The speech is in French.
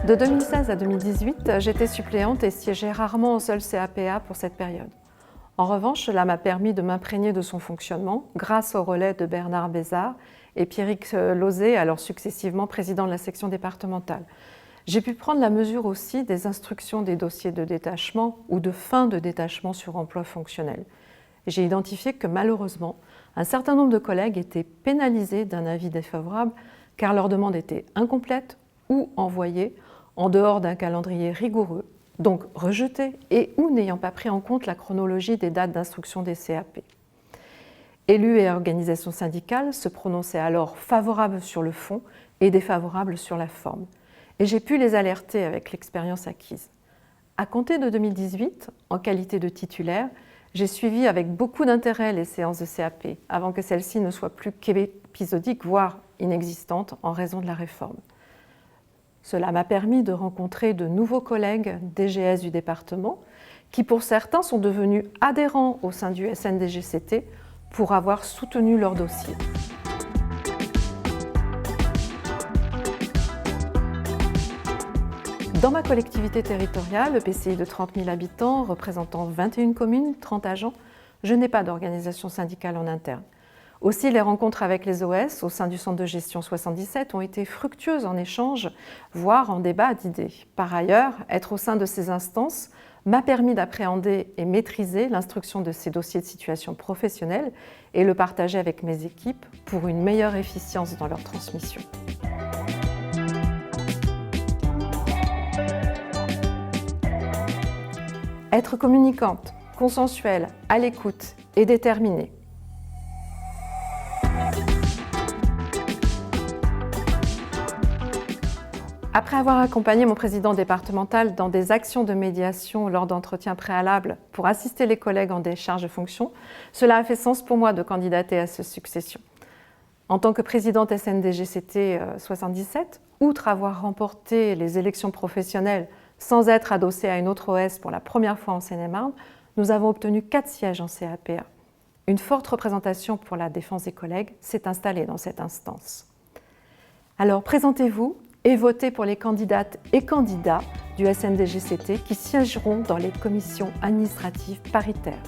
De 2016 à 2018, j'étais suppléante et siégeais rarement au seul CAPA pour cette période. En revanche, cela m'a permis de m'imprégner de son fonctionnement grâce au relais de Bernard Bézard et Pierrick Lauzet, alors successivement président de la section départementale. J'ai pu prendre la mesure aussi des instructions des dossiers de détachement ou de fin de détachement sur emploi fonctionnel. J'ai identifié que malheureusement, un certain nombre de collègues étaient pénalisés d'un avis défavorable car leur demande était incomplète ou envoyée en dehors d'un calendrier rigoureux, donc rejetée et ou n'ayant pas pris en compte la chronologie des dates d'instruction des CAP. Élus et organisations syndicales se prononçaient alors favorables sur le fond et défavorables sur la forme. Et j'ai pu les alerter avec l'expérience acquise. À compter de 2018, en qualité de titulaire, j'ai suivi avec beaucoup d'intérêt les séances de CAP, avant que celles-ci ne soient plus qu'épisodiques, voire inexistantes en raison de la réforme. Cela m'a permis de rencontrer de nouveaux collègues DGS du département, qui pour certains sont devenus adhérents au sein du SNDGCT pour avoir soutenu leur dossier. Dans ma collectivité territoriale, le PCI de 30 000 habitants, représentant 21 communes, 30 agents, je n'ai pas d'organisation syndicale en interne. Aussi, les rencontres avec les OS au sein du centre de gestion 77 ont été fructueuses en échanges, voire en débat d'idées. Par ailleurs, être au sein de ces instances m'a permis d'appréhender et maîtriser l'instruction de ces dossiers de situation professionnelle et le partager avec mes équipes pour une meilleure efficience dans leur transmission. Être communicante, consensuelle, à l'écoute et déterminée. Après avoir accompagné mon président départemental dans des actions de médiation lors d'entretiens préalables pour assister les collègues en décharge de fonction, cela a fait sens pour moi de candidater à cette succession. En tant que présidente SNDGCT 77, outre avoir remporté les élections professionnelles sans être adossée à une autre OS pour la première fois en Seine-et-Marne, nous avons obtenu 4 sièges en CAPA. Une forte représentation pour la défense des collègues s'est installée dans cette instance. Alors présentez-vous et votez pour les candidates et candidats du SNDGCT qui siégeront dans les commissions administratives paritaires.